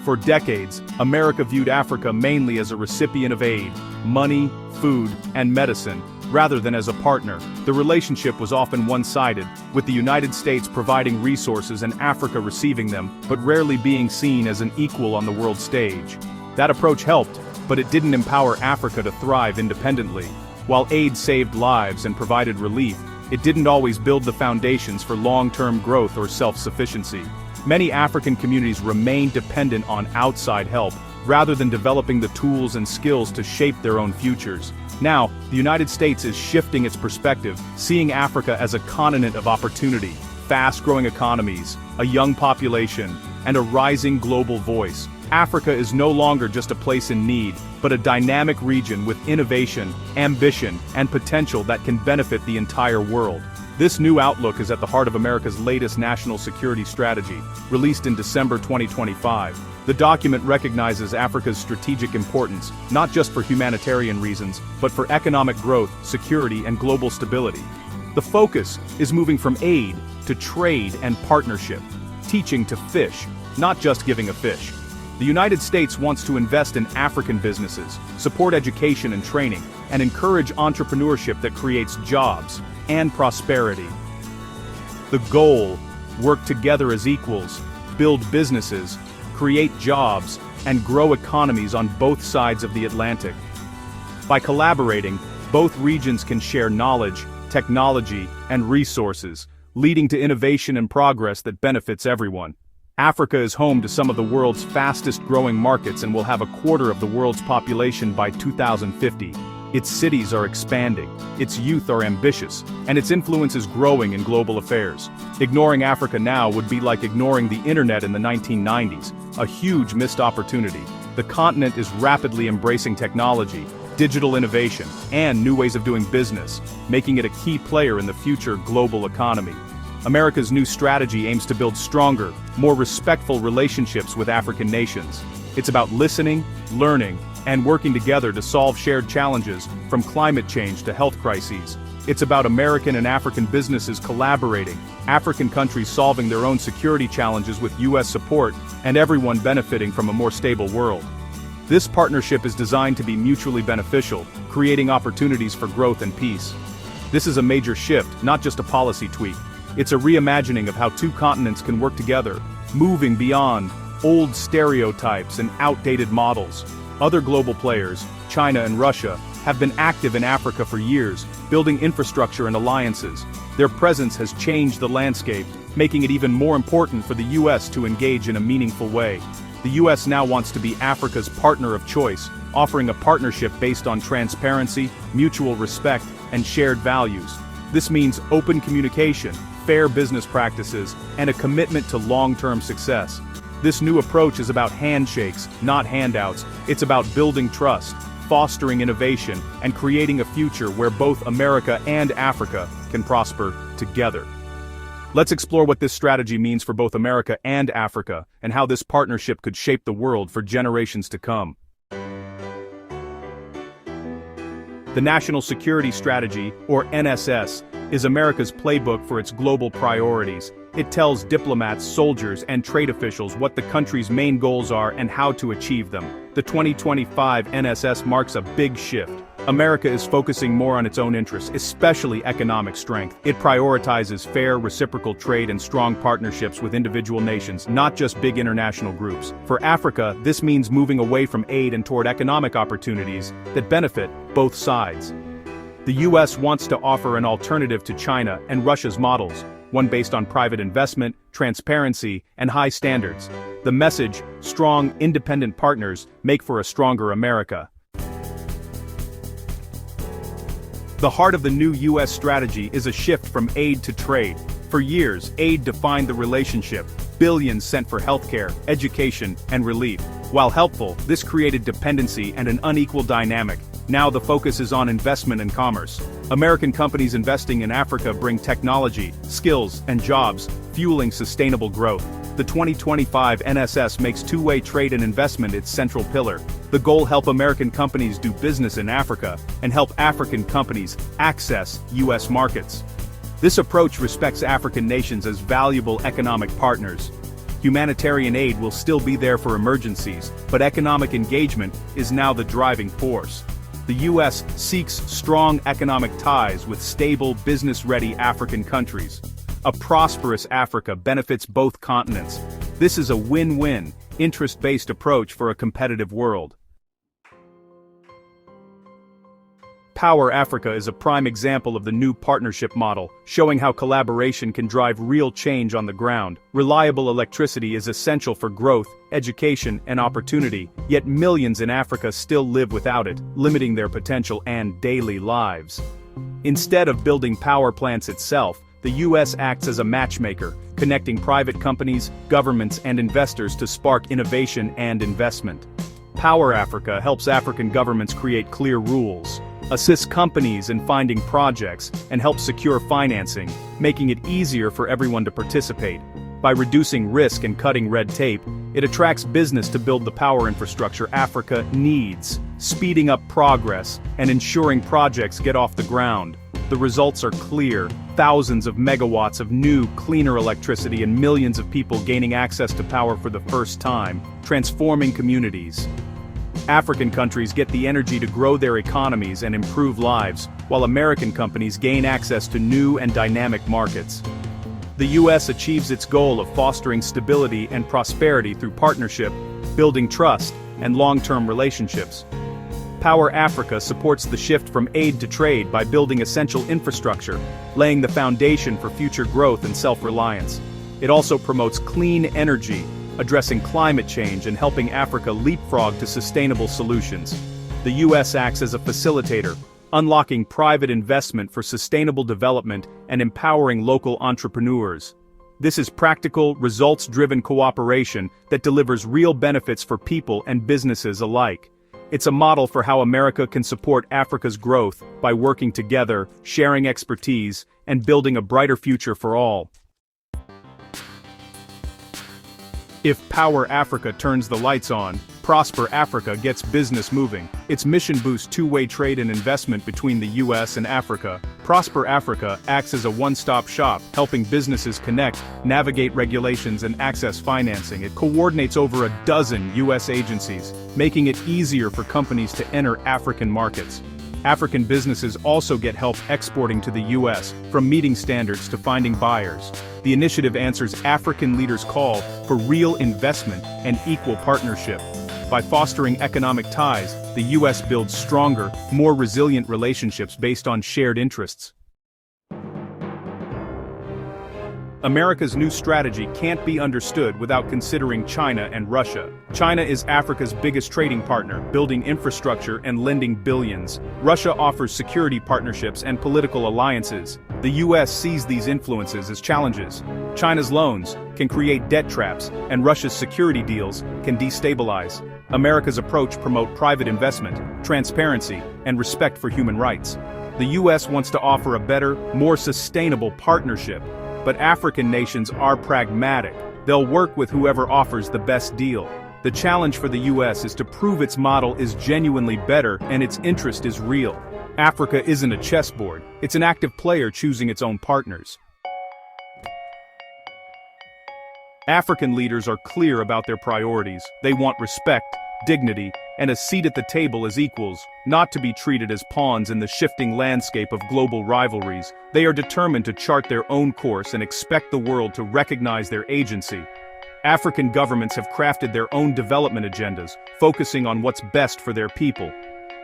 For decades, America viewed Africa mainly as a recipient of aid, money, food, and medicine, rather than as a partner. The relationship was often one-sided, with the United States providing resources and Africa receiving them, but rarely being seen as an equal on the world stage. That approach helped, but it didn't empower Africa to thrive independently. While aid saved lives and provided relief, it didn't always build the foundations for long-term growth or self-sufficiency. Many African communities remain dependent on outside help, rather than developing the tools and skills to shape their own futures. Now, the United States is shifting its perspective, seeing Africa as a continent of opportunity, fast-growing economies, a young population, and a rising global voice. Africa is no longer just a place in need, but a dynamic region with innovation, ambition, and potential that can benefit the entire world. This new outlook is at the heart of America's latest national security strategy, released in December 2025. The document recognizes Africa's strategic importance, not just for humanitarian reasons, but for economic growth, security, and global stability. The focus is moving from aid to trade and partnership, teaching to fish, not just giving a fish. The United States wants to invest in African businesses, support education and training, and encourage entrepreneurship that creates jobs and prosperity. The goal: work together as equals, build businesses, create jobs, and grow economies on both sides of the Atlantic. By collaborating, both regions can share knowledge, technology, and resources, leading to innovation and progress that benefits everyone. Africa is home to some of the world's fastest-growing markets and will have a quarter of the world's population by 2050. Its cities are expanding, its youth are ambitious, and its influence is growing in global affairs. Ignoring Africa now would be like ignoring the internet in the 1990s, a huge missed opportunity. The continent is rapidly embracing technology, digital innovation, and new ways of doing business, making it a key player in the future global economy. America's new strategy aims to build stronger, more respectful relationships with African nations. It's about listening, learning, and working together to solve shared challenges, from climate change to health crises. It's about American and African businesses collaborating, African countries solving their own security challenges with U.S. support, and everyone benefiting from a more stable world. This partnership is designed to be mutually beneficial, creating opportunities for growth and peace. This is a major shift, not just a policy tweak. It's a reimagining of how two continents can work together, moving beyond old stereotypes and outdated models. Other global players, China and Russia, have been active in Africa for years, building infrastructure and alliances. Their presence has changed the landscape, making it even more important for the U.S. to engage in a meaningful way. The U.S. now wants to be Africa's partner of choice, offering a partnership based on transparency, mutual respect, and shared values. This means open communication, fair business practices, and a commitment to long-term success. This new approach is about handshakes, not handouts. It's about building trust, fostering innovation, and creating a future where both America and Africa can prosper together. Let's explore what this strategy means for both America and Africa, and how this partnership could shape the world for generations to come. The National Security Strategy, or NSS, is America's playbook for its global priorities. It tells diplomats, soldiers, and trade officials what the country's main goals are and how to achieve them. The 2025 NSS marks a big shift. America is focusing more on its own interests, especially economic strength. It prioritizes fair, reciprocal trade and strong partnerships with individual nations, not just big international groups. For Africa, this means moving away from aid and toward economic opportunities that benefit both sides. The U.S. wants to offer an alternative to China and Russia's models, one based on private investment, transparency, and high standards. The message, strong, independent partners, make for a stronger America. The heart of the new U.S. strategy is a shift from aid to trade. For years, aid defined the relationship, billions sent for healthcare, education, and relief. While helpful, this created dependency and an unequal dynamic. Now the focus is on investment and commerce. American companies investing in Africa bring technology, skills, and jobs, fueling sustainable growth. The 2025 NSS makes two-way trade and investment its central pillar. The goal: help American companies do business in Africa, and help African companies access U.S. markets. This approach respects African nations as valuable economic partners. Humanitarian aid will still be there for emergencies, but economic engagement is now the driving force. The U.S. seeks strong economic ties with stable, business-ready African countries. A prosperous Africa benefits both continents. This is a win-win, interest-based approach for a competitive world. Power Africa is a prime example of the new partnership model, showing how collaboration can drive real change on the ground. Reliable electricity is essential for growth, education, and opportunity, yet millions in Africa still live without it, limiting their potential and daily lives. Instead of building power plants itself, the U.S. acts as a matchmaker, connecting private companies, governments, and investors to spark innovation and investment. Power Africa helps African governments create clear rules, assist companies in finding projects, and help secure financing, making it easier for everyone to participate. By reducing risk and cutting red tape, it attracts business to build the power infrastructure Africa needs, speeding up progress and ensuring projects get off the ground. The results are clear: thousands of megawatts of new, cleaner electricity and millions of people gaining access to power for the first time, transforming communities. African countries get the energy to grow their economies and improve lives, while American companies gain access to new and dynamic markets. The U.S. achieves its goal of fostering stability and prosperity through partnership, building trust, and long-term relationships. Power Africa supports the shift from aid to trade by building essential infrastructure, laying the foundation for future growth and self-reliance. It also promotes clean energy, addressing climate change and helping Africa leapfrog to sustainable solutions. The U.S. acts as a facilitator, unlocking private investment for sustainable development and empowering local entrepreneurs. This is practical, results-driven cooperation that delivers real benefits for people and businesses alike. It's a model for how America can support Africa's growth by working together, sharing expertise, and building a brighter future for all. If Power Africa turns the lights on, Prosper Africa gets business moving. Its mission boosts two-way trade and investment between the U.S. and Africa. Prosper Africa acts as a one-stop shop, helping businesses connect, navigate regulations, and access financing. It coordinates over a dozen U.S. agencies, making it easier for companies to enter African markets. African businesses also get help exporting to the U.S., from meeting standards to finding buyers. The initiative answers African leaders' call for real investment and equal partnership. By fostering economic ties, the U.S. builds stronger, more resilient relationships based on shared interests. America's new strategy can't be understood without considering China and Russia. China is Africa's biggest trading partner, building infrastructure and lending billions. Russia offers security partnerships and political alliances. The U.S. sees these influences as challenges. China's loans can create debt traps, and Russia's security deals can destabilize. America's approach promotes private investment, transparency, and respect for human rights. The U.S. wants to offer a better, more sustainable partnership. But African nations are pragmatic. They'll work with whoever offers the best deal. The challenge for the U.S. is to prove its model is genuinely better and its interest is real. Africa isn't a chessboard, it's an active player choosing its own partners. African leaders are clear about their priorities. They want respect, dignity, and a seat at the table as equals, not to be treated as pawns in the shifting landscape of global rivalries. They are determined to chart their own course and expect the world to recognize their agency. African governments have crafted their own development agendas, focusing on what's best for their people.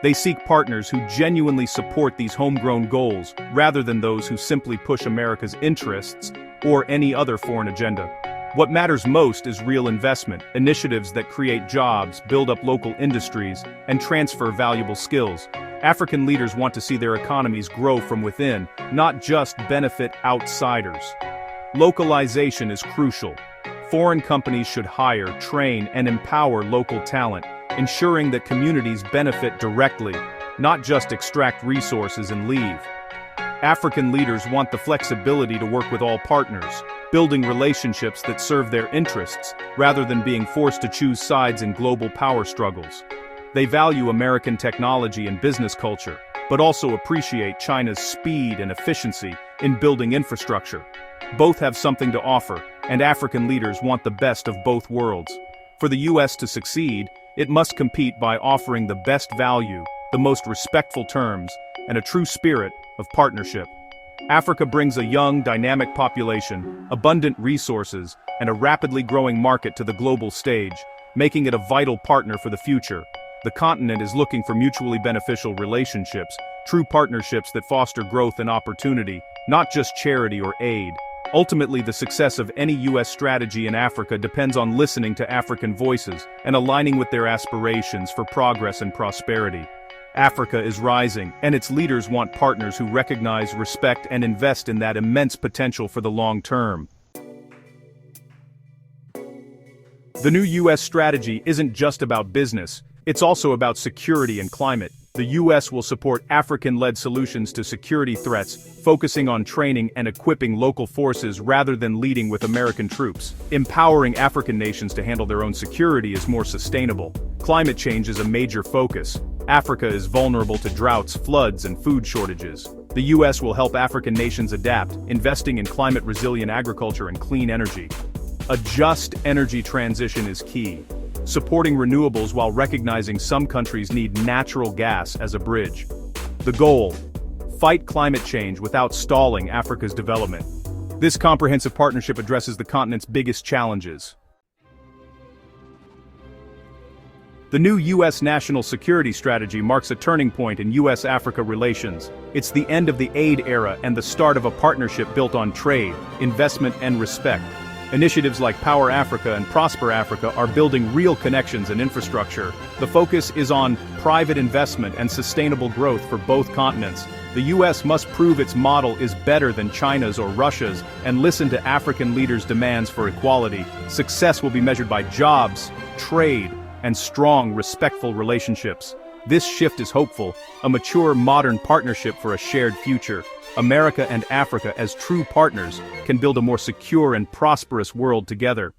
They seek partners who genuinely support these homegrown goals, rather than those who simply push America's interests or any other foreign agenda. What matters most is real investment, initiatives that create jobs, build up local industries, and transfer valuable skills. African leaders want to see their economies grow from within, not just benefit outsiders. Localization is crucial. Foreign companies should hire, train, and empower local talent, ensuring that communities benefit directly, not just extract resources and leave. African leaders want the flexibility to work with all partners, building relationships that serve their interests, rather than being forced to choose sides in global power struggles. They value American technology and business culture, but also appreciate China's speed and efficiency in building infrastructure. Both have something to offer, and African leaders want the best of both worlds. For the US to succeed, it must compete by offering the best value, the most respectful terms, and a true spirit of partnership. Africa brings a young, dynamic population, abundant resources, and a rapidly growing market to the global stage, making it a vital partner for the future. The continent is looking for mutually beneficial relationships, true partnerships that foster growth and opportunity, not just charity or aid. Ultimately, the success of any U.S. strategy in Africa depends on listening to African voices and aligning with their aspirations for progress and prosperity. Africa is rising, and its leaders want partners who recognize, respect, and invest in that immense potential for the long term. The new U.S. strategy isn't just about business, it's also about security and climate. The U.S. will support African-led solutions to security threats, focusing on training and equipping local forces rather than leading with American troops. Empowering African nations to handle their own security is more sustainable. Climate change is a major focus. Africa is vulnerable to droughts, floods, and food shortages. The U.S. will help African nations adapt, investing in climate-resilient agriculture and clean energy. A just energy transition is key, supporting renewables while recognizing some countries need natural gas as a bridge. The goal: fight climate change without stalling Africa's development. This comprehensive partnership addresses the continent's biggest challenges. The new U.S. national security strategy marks a turning point in U.S.-Africa relations. It's the end of the aid era and the start of a partnership built on trade, investment, and respect. Initiatives like Power Africa and Prosper Africa are building real connections and infrastructure. The focus is on private investment and sustainable growth for both continents. The U.S. must prove its model is better than China's or Russia's and listen to African leaders' demands for equality. Success will be measured by jobs, trade, and strong, respectful relationships. This shift is hopeful, a mature, modern partnership for a shared future. America and Africa, as true partners, can build a more secure and prosperous world together.